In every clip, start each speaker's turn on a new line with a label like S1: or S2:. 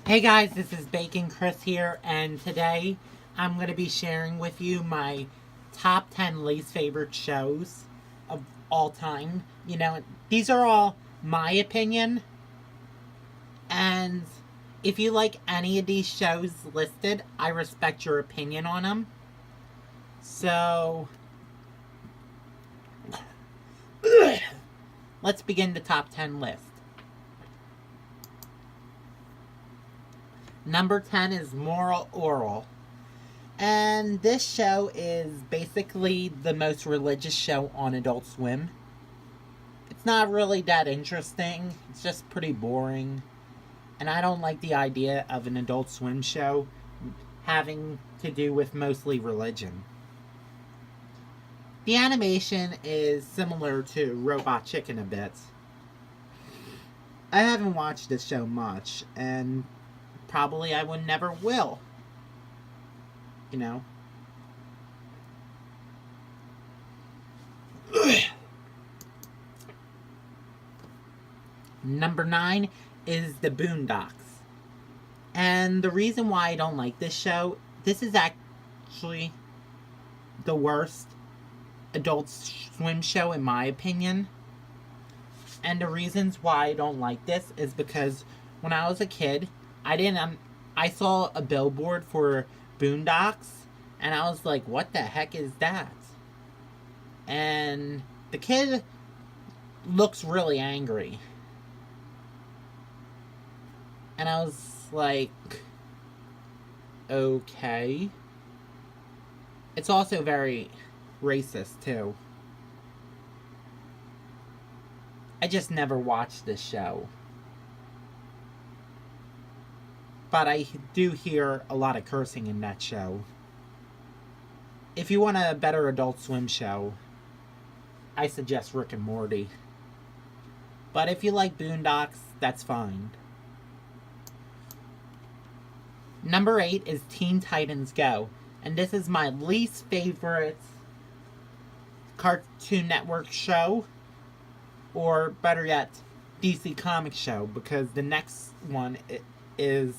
S1: Hey guys, this is Bacon Chris here, and today I'm going to be sharing with you my top 10 least favorite shows of all time. These are all my opinion, and if you like any of these shows listed, I respect your opinion on them. So, let's begin the top 10 list. Number 10 is Orel. And this show is basically the most religious show on Adult Swim. It's not really that interesting. It's just pretty boring. And I don't like the idea of an Adult Swim show having to do with mostly religion. The animation is similar to Robot Chicken a bit. I haven't watched this show much, and probably I would never will. Number 9 is the Boondocks. And the reason why I don't like this show, this is actually the worst Adult Swim show in my opinion. And the reasons why I don't like this is because when I was a kid, I saw a billboard for Boondocks, and I was like, what the heck is that? And the kid looks really angry. And I was like, okay. It's also very racist, too. I just never watched this show. But I do hear a lot of cursing in that show. If you want a better Adult Swim show, I suggest Rick and Morty. But if you like Boondocks, that's fine. Number 8 is Teen Titans Go. And this is my least favorite Cartoon Network show. Or better yet, DC Comics show. Because the next one is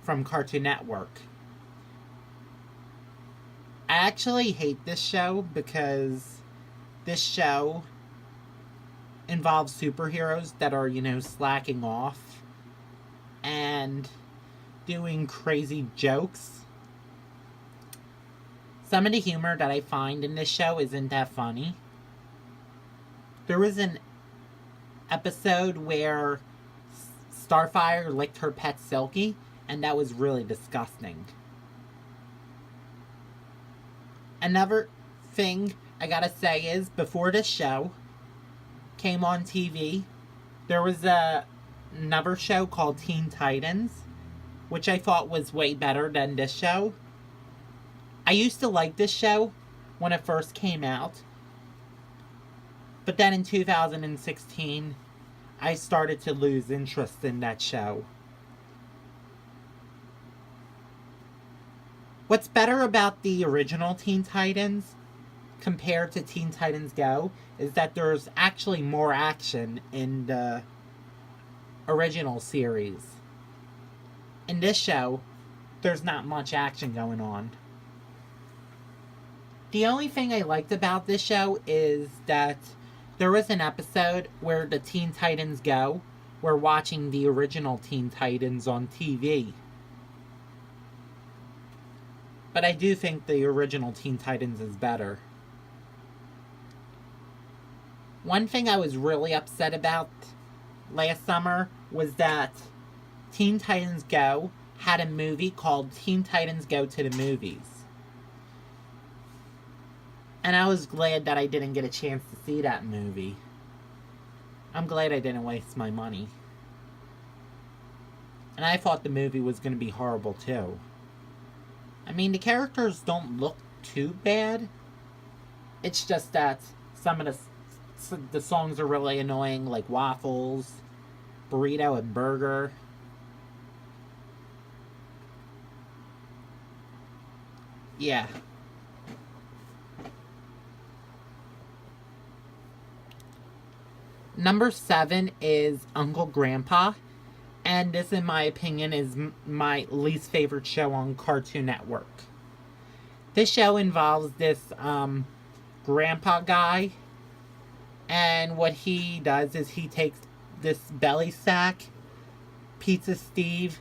S1: from Cartoon Network. I actually hate this show because this show involves superheroes that are, slacking off and doing crazy jokes. Some of the humor that I find in this show isn't that funny. There was an episode where Starfire licked her pet Silky, and that was really disgusting. Another thing I gotta say is, before this show came on TV, there was another show called Teen Titans, which I thought was way better than this show. I used to like this show when it first came out, but then in 2016, I started to lose interest in that show. What's better about the original Teen Titans compared to Teen Titans Go is that there's actually more action in the original series. In this show, there's not much action going on. The only thing I liked about this show is that there was an episode where the Teen Titans Go were watching the original Teen Titans on TV. But I do think the original Teen Titans is better. One thing I was really upset about last summer was that Teen Titans Go had a movie called Teen Titans Go to the Movies. And I was glad that I didn't get a chance to see that movie. I'm glad I didn't waste my money. And I thought the movie was going to be horrible too. I mean, the characters don't look too bad. It's just that some of the songs are really annoying, like Waffles, Burrito, and Burger. Yeah. Number 7 is Uncle Grandpa. And this, in my opinion, is my least favorite show on Cartoon Network. This show involves this grandpa guy, and what he does is he takes this belly sack, Pizza Steve,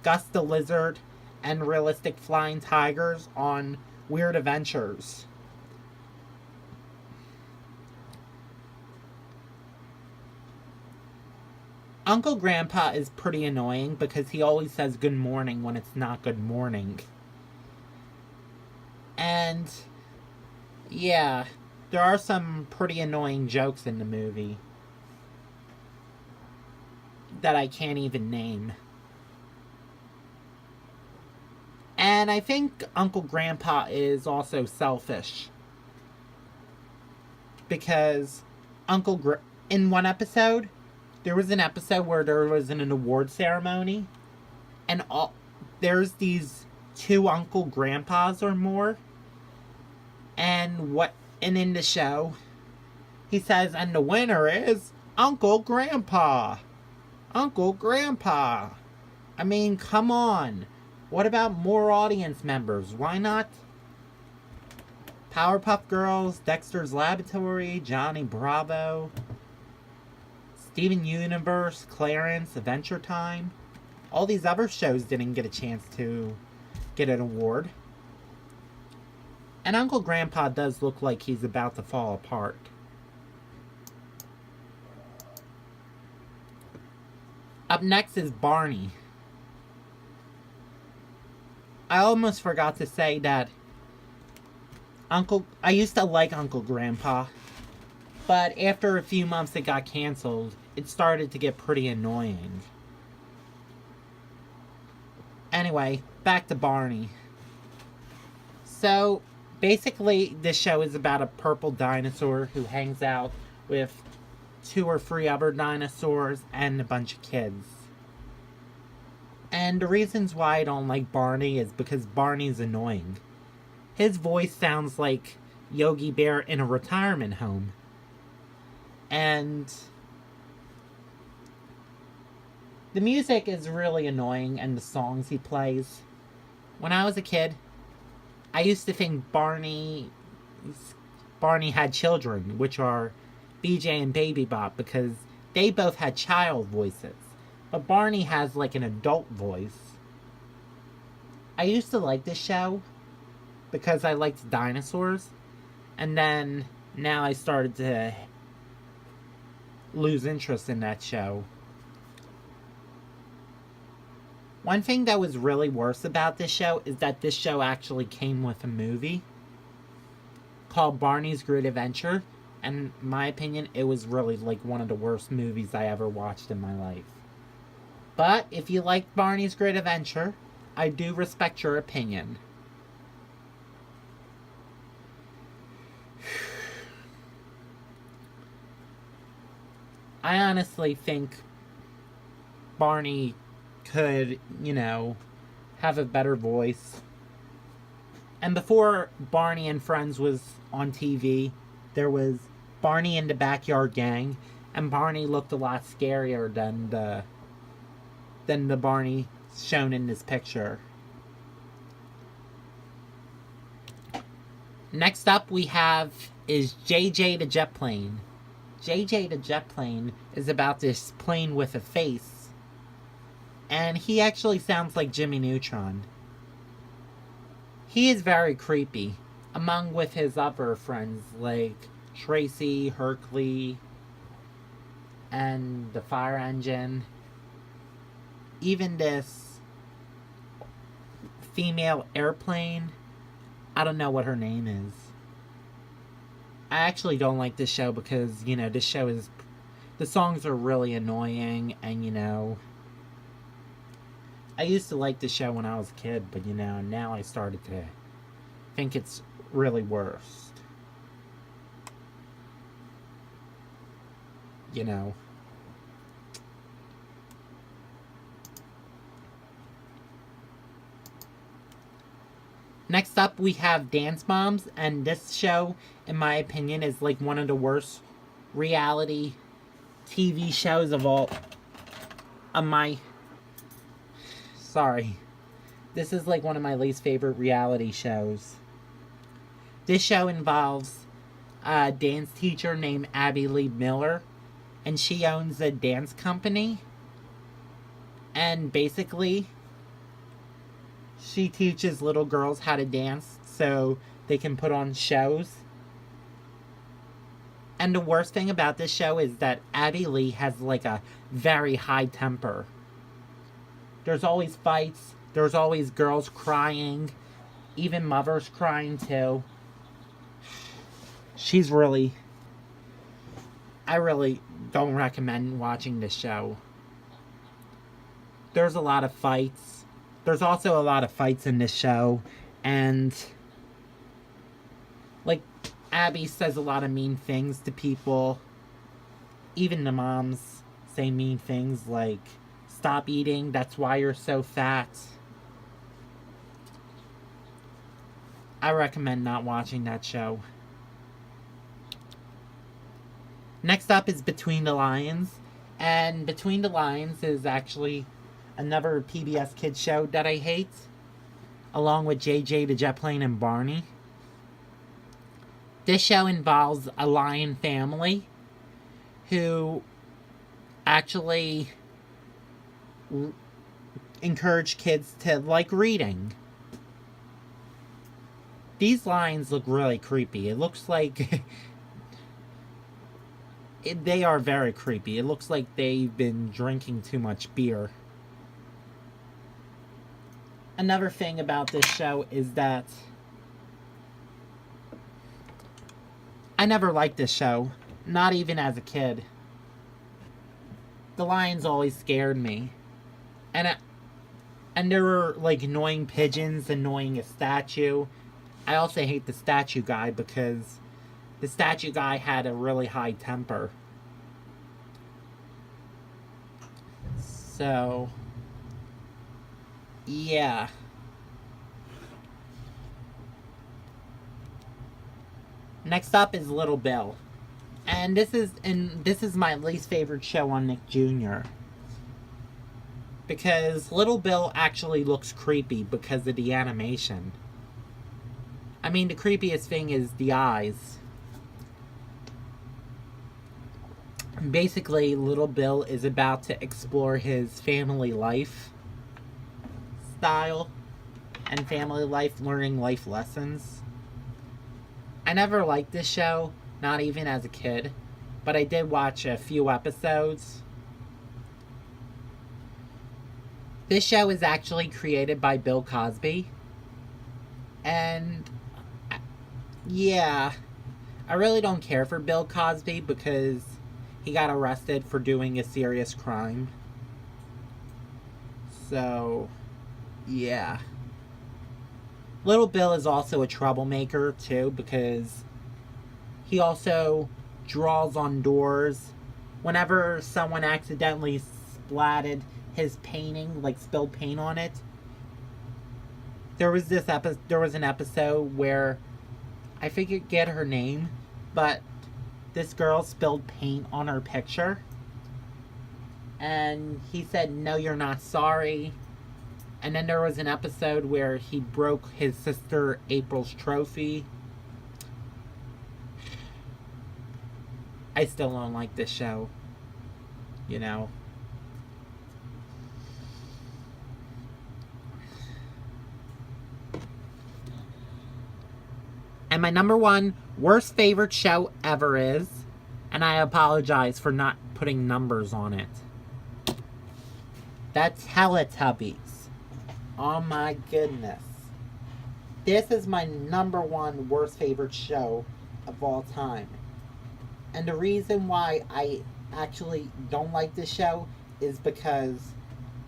S1: Gus the Lizard, and Realistic Flying Tigers on weird adventures. Uncle Grandpa is pretty annoying because he always says good morning when it's not good morning. And yeah, there are some pretty annoying jokes in the movie that I can't even name. And I think Uncle Grandpa is also selfish. Because in one episode, there was an episode where there was an award ceremony, and there's these two Uncle Grandpas or more, and in the show, he says, and the winner is Uncle Grandpa. Uncle Grandpa. I mean, come on. What about more audience members? Why not Powerpuff Girls, Dexter's Laboratory, Johnny Bravo, Steven Universe, Clarence, Adventure Time? All these other shows didn't get a chance to get an award. And Uncle Grandpa does look like he's about to fall apart. Up next is Barney. I almost forgot to say that I used to like Uncle Grandpa, but after a few months it got canceled. It started to get pretty annoying. Anyway, back to Barney. So, basically, this show is about a purple dinosaur who hangs out with 2 or 3 other dinosaurs and a bunch of kids. And the reasons why I don't like Barney is because Barney's annoying. His voice sounds like Yogi Bear in a retirement home. And the music is really annoying, and the songs he plays. When I was a kid, I used to think Barney had children, which are BJ and Baby Bop, because they both had child voices. But Barney has like an adult voice. I used to like this show because I liked dinosaurs. And then now I started to lose interest in that show. One thing that was really worse about this show is that this show actually came with a movie called Barney's Great Adventure. And in my opinion, it was really like one of the worst movies I ever watched in my life. But if you like Barney's Great Adventure, I do respect your opinion. I honestly think Barney could, have a better voice. And before Barney and Friends was on TV, there was Barney and the Backyard Gang, and Barney looked a lot scarier than the Barney shown in this picture. Next up we have is JJ the Jet Plane. JJ the Jet Plane is about this plane with a face. And he actually sounds like Jimmy Neutron. He is very creepy, among with his other friends like Tracy, Hercule, and the fire engine. Even this female airplane, I don't know what her name is. I actually don't like this show because, this show is... The songs are really annoying, and, I used to like the show when I was a kid, but, now I started to think it's really worse. Next up, we have Dance Moms, and this show, in my opinion, is like one of the worst reality TV shows of Sorry. This is like one of my least favorite reality shows. This show involves a dance teacher named Abby Lee Miller, and she owns a dance company. And basically, she teaches little girls how to dance so they can put on shows. And the worst thing about this show is that Abby Lee has like a very high temper. There's always fights. There's always girls crying. Even mothers crying too. I really don't recommend watching this show. There's a lot of fights. There's also a lot of fights in this show. And like, Abby says a lot of mean things to people. Even the moms say mean things like, stop eating, that's why you're so fat. I recommend not watching that show. Next up is Between the Lions. And Between the Lions is actually another PBS Kids show that I hate, along with JJ the Jet Plane and Barney. This show involves a lion family who actually encourage kids to like reading. These lions look really creepy. It looks like they are very creepy. It looks like they've been drinking too much beer. Another thing about this show is that I never liked this show, not even as a kid. The lions always scared me. And there were like annoying pigeons annoying a statue. I also hate the statue guy because the statue guy had a really high temper. So, yeah. Next up is Little Bill. And this is my least favorite show on Nick Jr. Because Little Bill actually looks creepy because of the animation. I mean, the creepiest thing is the eyes. Basically, Little Bill is about to explore his family life style and family life, learning life lessons. I never liked this show, not even as a kid, but I did watch a few episodes. This show is actually created by Bill Cosby. And yeah, I really don't care for Bill Cosby because he got arrested for doing a serious crime. So, yeah. Little Bill is also a troublemaker, too, because he also draws on doors. Whenever someone accidentally splatted his painting, like spilled paint on it, there was an episode where I forget her name, but this girl spilled paint on her picture. And he said, "No, you're not sorry." And then there was an episode where he broke his sister April's trophy. I still don't like this show. You know. And my number one worst favorite show ever is, and I apologize for not putting numbers on it, that's Teletubbies. Oh my goodness. This is my number one worst favorite show of all time. And the reason why I actually don't like this show is because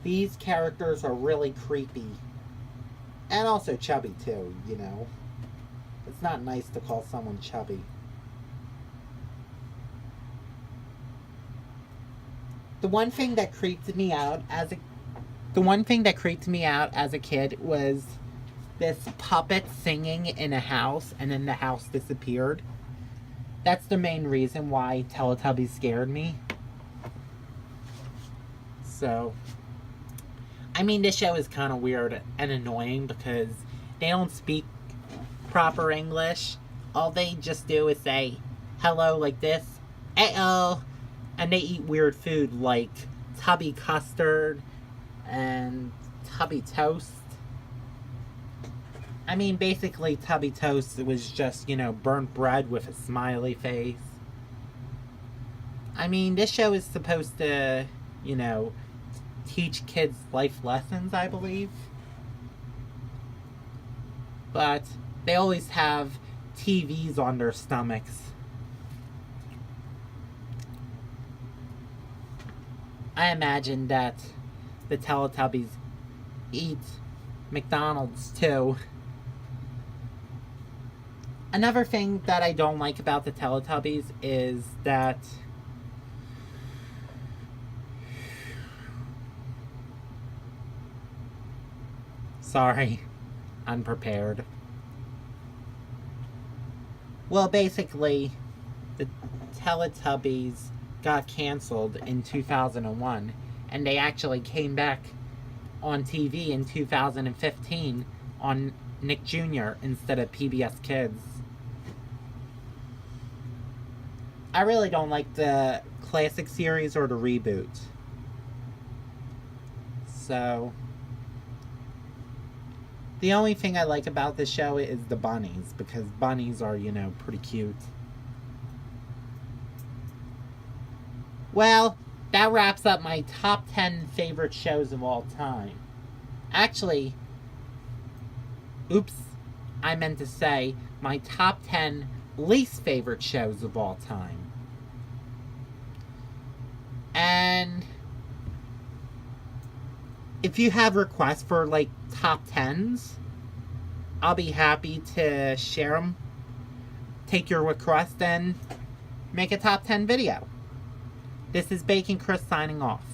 S1: these characters are really creepy. And also chubby too, you know. It's not nice to call someone chubby. The one thing that creeped me out as a kid was this puppet singing in a house and then the house disappeared. That's the main reason why Teletubbies scared me. So, I mean, this show is kind of weird and annoying because they don't speak proper English. All they just do is say hello like this, uh-oh, and they eat weird food like tubby custard and tubby toast. I mean, basically, tubby toast was just, burnt bread with a smiley face. I mean, this show is supposed to, teach kids life lessons, I believe. But they always have TVs on their stomachs. I imagine that the Teletubbies eat McDonald's too. Another thing that I don't like about the Teletubbies is that sorry, unprepared. Well, basically, the Teletubbies got canceled in 2001, and they actually came back on TV in 2015 on Nick Jr. instead of PBS Kids. I really don't like the classic series or the reboot. So, the only thing I like about this show is the bunnies, because bunnies are, pretty cute. Well, that wraps up my top 10 favorite shows of all time. Actually, oops, I meant to say my top 10 least favorite shows of all time. And if you have requests for, top 10s, I'll be happy to share them, take your request, and make a top 10 video. This is Bacon Chris signing off.